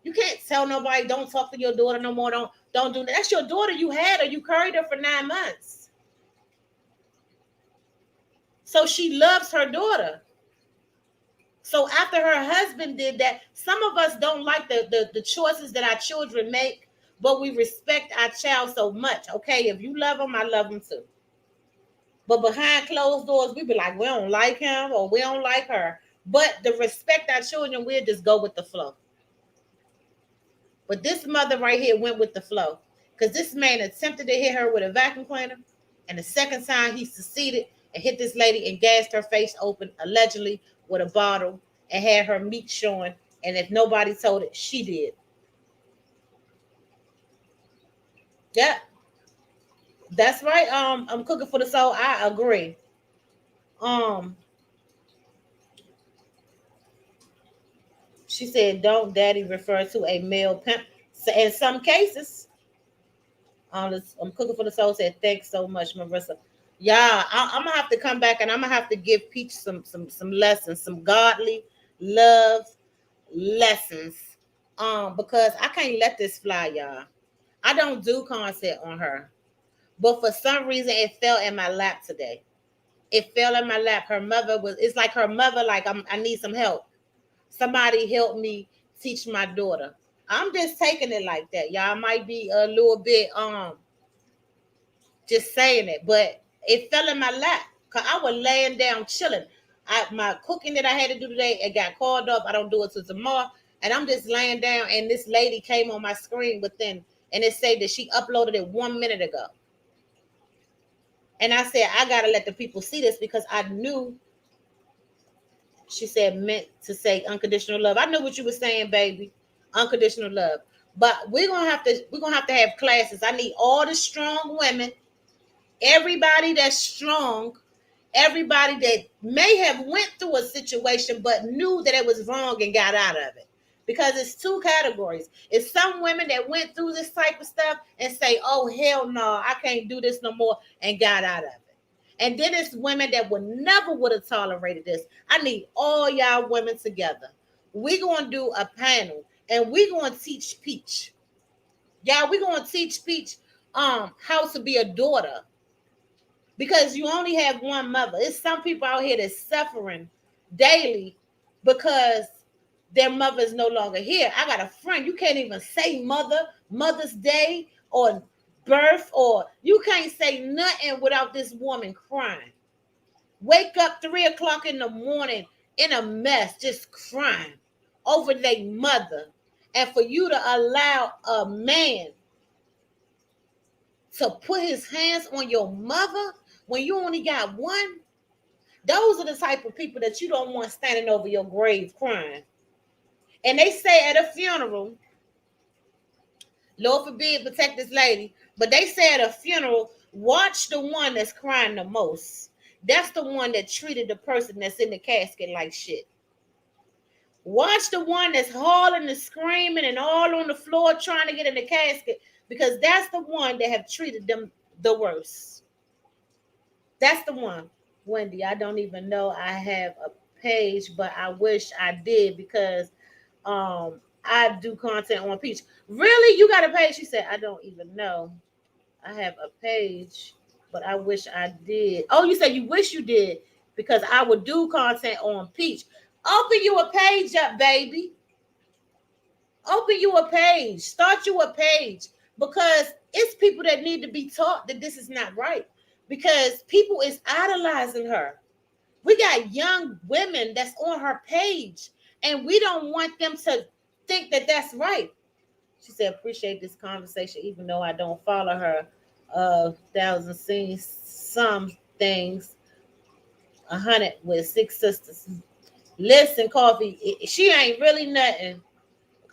Speaker 1: You can't tell nobody don't talk to your daughter no more. Don't do that. That's your daughter. You had her. You carried her for 9 months. So she loves her daughter. So after her husband did that, some of us don't like the choices that our children make, but we respect our child so much. Okay, if you love them, I love them too. But behind closed doors, we be like, we don't like him or we don't like her. But to respect our children, we'll just go with the flow. But this mother right here went with the flow, because this man attempted to hit her with a vacuum cleaner, and the second time he succeeded and hit this lady and gassed her face open, allegedly with a bottle, and had her meat showing. And if nobody told it, she did. Yeah, that's right. I'm cooking for the soul. I agree. Um, she said, "Don't daddy refer to a male pimp?" So in some cases, I'm cooking for the soul. Said, "Thanks so much, Marissa." Yeah, I'm gonna have to come back and I'm gonna have to give Peach some lessons, some godly love lessons. Because I can't let this fly, y'all. I don't do content on her, but for some reason it fell in my lap today. It fell in my lap. Her mother was. It's like her mother. Like I need some help. Somebody help me teach my daughter. I'm just taking it like that. Y'all might be a little bit just saying it, but it fell in my lap because I was laying down chilling. My cooking that I had to do today, it got called up. I don't do it till tomorrow, and I'm just laying down. And this lady came on my screen within, and it said that she uploaded it 1 minute ago. And I said I gotta let the people see this because I knew. She said meant to say unconditional love. I know what you were saying, baby. Unconditional love. But we're gonna have to have classes. I need all the strong women, everybody that's strong, everybody that may have went through a situation but knew that it was wrong and got out of it. because it's two categories. It's some women that went through this type of stuff and say, oh, hell no, I can't do this no more, and got out of it. And then it's women that would never would have tolerated this. I need all y'all women together. We're going to do a panel, and we're going to teach Peach. Y'all, we're going to teach Peach how to be a daughter, because you only have one mother. It's some people out here that's suffering daily because their mother is no longer here. I got a friend, you can't even say Mother's Day or birth, or you can't say nothing without this woman crying. Wake up 3 o'clock in the morning in a mess, just crying over their mother. And for you to allow a man to put his hands on your mother when you only got one, those are the type of people that you don't want standing over your grave crying. And they say at a funeral, Lord forbid, protect this lady, but they say at a funeral, watch the one that's crying the most. That's the one that treated the person that's in the casket like shit. Watch the one that's hauling and screaming and all on the floor trying to get in the casket, because that's the one that have treated them the worst. That's the one. Wendy, I don't even know I have a page, but I wish I did, because I do content on Peach. Really? You got a page? She said, I don't even know I have a page, but I wish I did. Oh, you said you wish you did, because I would do content on Peach. Open you a page up, baby. Open you a page. Start you a page, because it's people that need to be taught that this is not right, because people is idolizing her. We got young women that's on her page, and we don't want them to think that that's right. She said, appreciate this conversation, even though I don't follow her. 1,000 seen some things, 100 with 6 sisters. Listen, Coffee, she ain't really nothing.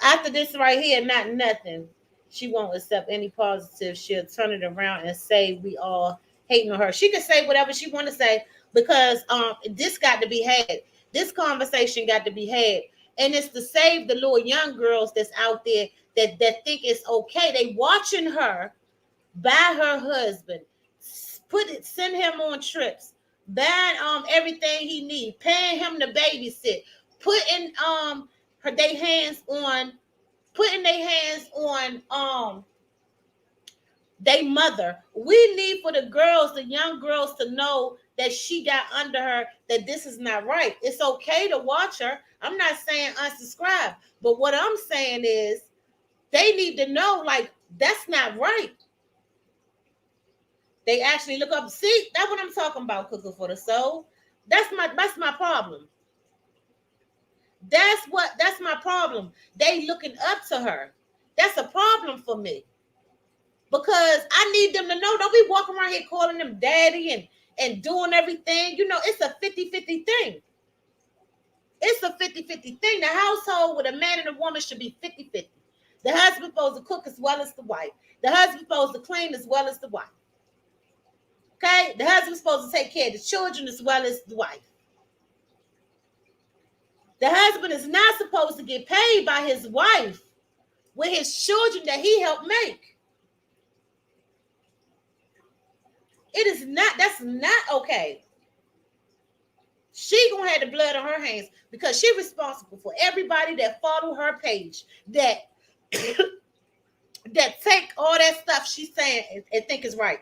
Speaker 1: After this right here, not nothing. She won't accept any positive. She'll turn it around and say we all hating on her. She can say whatever she want to say, because this got to be had. This conversation got to be had. And it's to save the little young girls that's out there that think it's okay. They watching her buy her husband, send him on trips, buying everything he needs, paying him to babysit, putting their hands on their mother. We need for the girls, the young girls, to know that she got under her, that this is not right. It's okay to watch her. I'm not saying unsubscribe, but what I'm saying is they need to know, like, that's not right. They actually look up. See, that's what I'm talking about, Cooking for the Soul. That's my problem. That's my problem. They looking up to her. That's a problem for me. Because I need them to know, don't be walking around here calling them daddy and doing everything. You know, it's a 50-50 thing. It's a 50-50 thing. The household with a man and a woman should be 50-50. The husband supposed to cook as well as the wife. The husband supposed to clean as well as the wife. Okay? The husband's supposed to take care of the children as well as the wife. The husband is not supposed to get paid by his wife with his children that he helped make. It is not, that's not okay. She gonna have the blood on her hands, because she's responsible for everybody that follow her page, that that take all that stuff she's saying and think is right.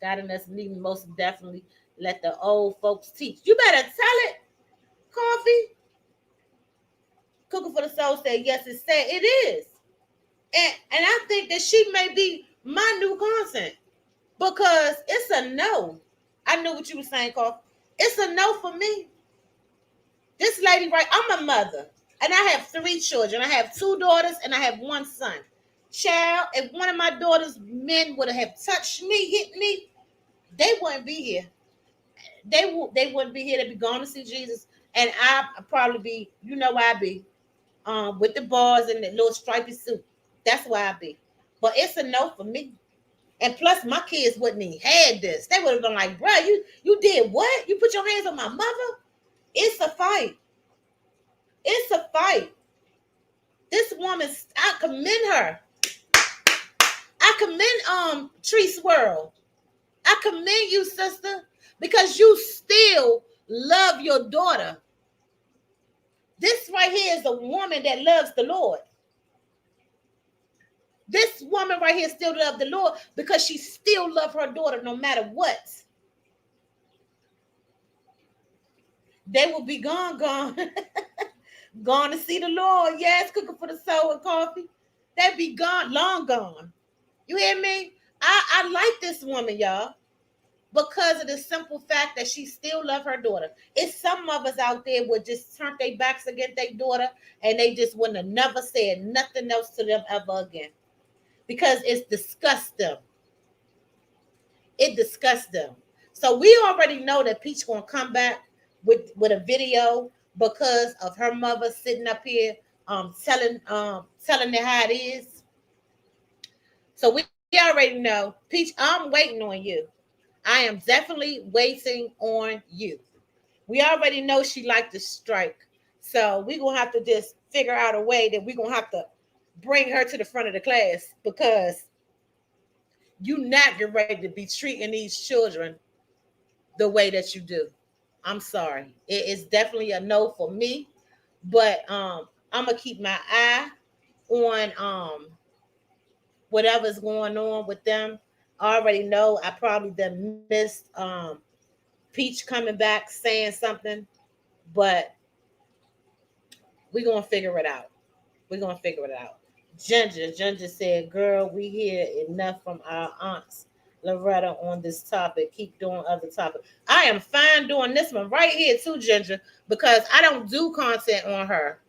Speaker 1: God and us need most definitely let the old folks teach. You better tell it, Coffee. Cooking for the Soul said, yes, it said it is. And I think that she may be my new content, because it's a no. I knew what you were saying, Coffee. It's a no for me. This lady, right? I'm a mother, and I have 3 children. I have 2 daughters, and I have 1 son. Child, if one of my daughter's men would have touched me, hit me, they wouldn't be here. They wouldn't be here. They'd be going to see Jesus, and I'd probably be, you know where I'd be, with the bars and the little stripy suit. That's where I'd be. But it's a no for me. And plus, my kids wouldn't even had this. They would have been like, bro, you did what? You put your hands on my mother? It's a fight. It's a fight. This woman, I commend her. I commend Tree Swirl. I commend you, sister, because you still love your daughter. This right here is a woman that loves the Lord. This woman right here still loves the Lord because she still loves her daughter no matter what. They will be gone. Gone to see the Lord. Yes, cooking for the soul and coffee. They be gone, long gone. You hear me? I like this woman, y'all, because of the simple fact that she still love her daughter. It's some of us out there would just turn their backs against their daughter and they just wouldn't have never said nothing else to them ever again. Because it's disgust them. It disgusts them. So we already know that Peach gonna come back with a video because of her mother sitting up here telling it how it is. So we already know. Peach, I'm waiting on you. I am definitely waiting on you. We already know she liked to strike. So we're gonna have to just figure out a way that we're gonna have to bring her to the front of the class because you not get ready to be treating these children the way that you do. I'm sorry. It is definitely a no for me. But I'm gonna keep my eye on whatever's going on with them. I already know I probably done missed Peach coming back saying something, but we're gonna figure it out. We're gonna figure it out. Ginger said, "Girl, we hear enough from our aunts Loretta on this topic. Keep doing other topics. I am fine doing this one right here too, Ginger, because I don't do content on her.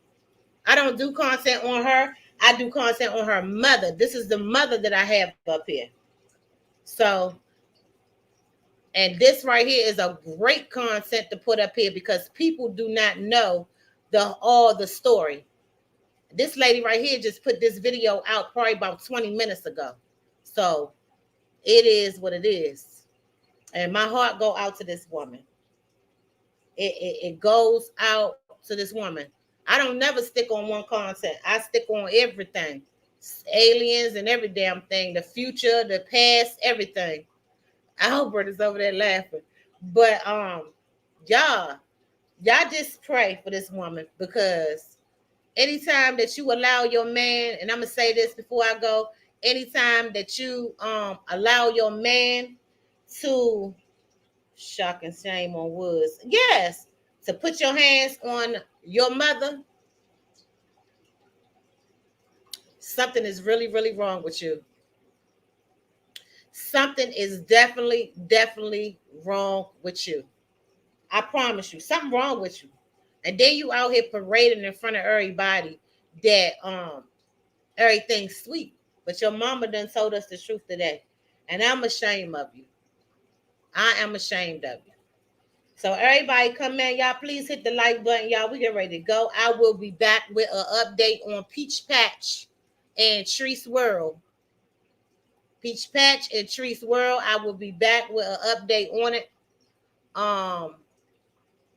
Speaker 1: I don't do content on her. I do content on her mother. This is the mother that I have up here. So, and this right here is a great content to put up here because people do not know all the story. This lady right here just put this video out probably about 20 minutes ago. So it is what it is. And my heart go out to this woman. It goes out to this woman. I don't never stick on one content. I stick on everything. Aliens and every damn thing. The future, the past, everything. Albert is over there laughing. But y'all just pray for this woman because anytime that you allow your man, and I'm gonna say this before I go, anytime that you allow your man to shock and shame on Woods, yes, to put your hands on your mother, something is really, really wrong with you. Something is definitely wrong with you. I promise you, something wrong with you. And then you out here parading in front of everybody that everything's sweet. But your mama done told us the truth today. And I'm ashamed of you. I am ashamed of you. So everybody come in, y'all. Please hit the like button, y'all. We get ready to go. I will be back with an update on Peach Patch and Tree Swirl. Peach Patch and Tree Swirl. I will be back with an update on it.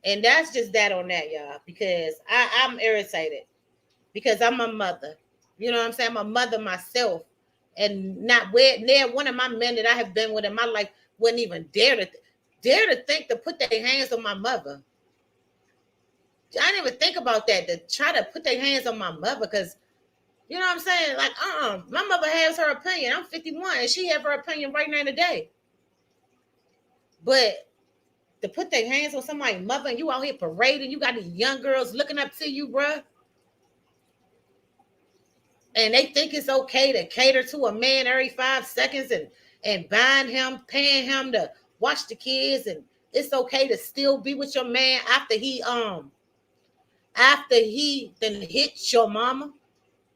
Speaker 1: And that's just that on that, y'all. Because I'm irritated. Because I'm a mother. You know what I'm saying? I'm a mother myself. And not where one of my men that I have been with in my life wouldn't even dare to think to put their hands on my mother. I didn't even think about that, to try to put their hands on my mother, because you know what I'm saying? Like, my mother has her opinion. I'm 51 and she have her opinion right now today. But to put their hands on somebody's mother and you out here parading, you got these young girls looking up to you, bruh. And they think it's okay to cater to a man every 5 seconds and buying him, paying him to watch the kids, and it's okay to still be with your man after he then hit your mama.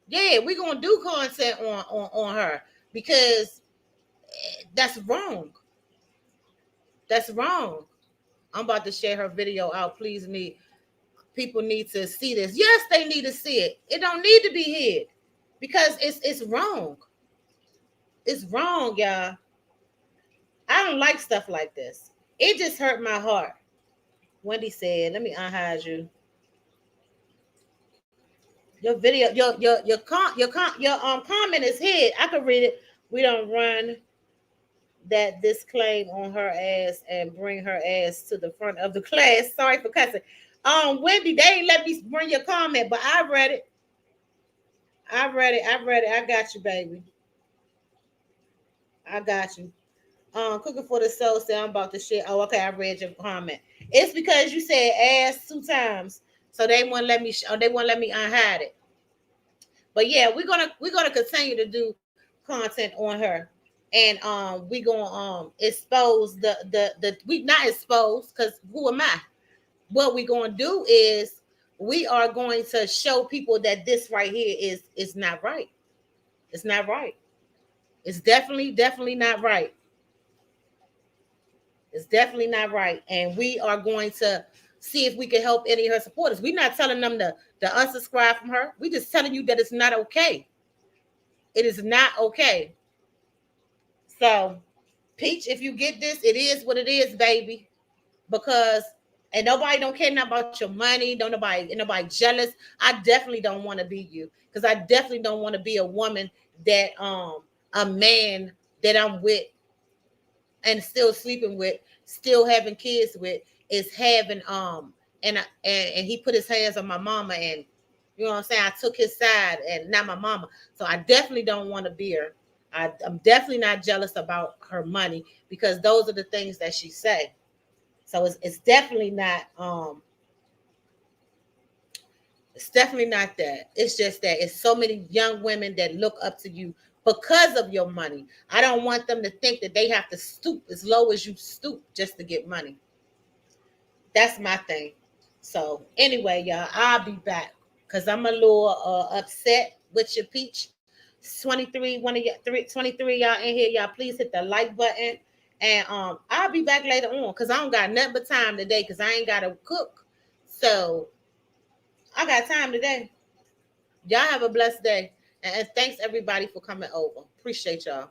Speaker 1: Yeah, we're gonna do content on her because that's wrong. That's wrong. I'm about to share her video out. People need to see this. Yes, they need to see it. It don't need to be hid because it's wrong. It's wrong, y'all. I don't like stuff like this. It just hurt my heart. Wendy said, let me unhide you. Your video, your comment is hid. I can read it. We don't run that this claim on her ass and bring her ass to the front of the class. Sorry for cussing. Wendy, they ain't let me bring your comment, but I read it. I read it. I read it. I got you, baby. I got you. Cooking for the soul say I'm about to shit. Oh, okay. I read your comment. It's because you said ass 2 times, so they won't let me. They won't let me unhide it. But yeah, we're gonna continue to do content on her, and we gonna expose the we not expose because who am I? What we gonna do is we are going to show people that this right here is not right. It's not right. It's definitely not right. It's definitely not right. And we are going to see if we can help any of her supporters. We're not telling them to unsubscribe from her. We just telling you that it's not okay. It is not okay. So, Peach, if you get this, it is what it is, baby. Because and nobody don't care nothing about your money. Don't nobody jealous. I definitely don't want to be you because I definitely don't want to be a woman that a man that I'm with and still sleeping with, still having kids with, is having and he put his hands on my mama and you know what I'm saying. I took his side and not my mama, so I definitely don't want to be her. I'm definitely not jealous about her money because those are the things that she say. So it's definitely not it's definitely not that. It's just that it's so many young women that look up to you because of your money. I don't want them to think that they have to stoop as low as you stoop just to get money. That's my thing. So anyway, y'all, I'll be back because I'm a little upset with your Peach. 23, one of y'all, 23 y'all in here. Y'all please hit the like button. And I'll be back later on because I don't got nothing but time today because I ain't gotta cook. So I got time today. Y'all have a blessed day. And thanks everybody for coming over. Appreciate y'all.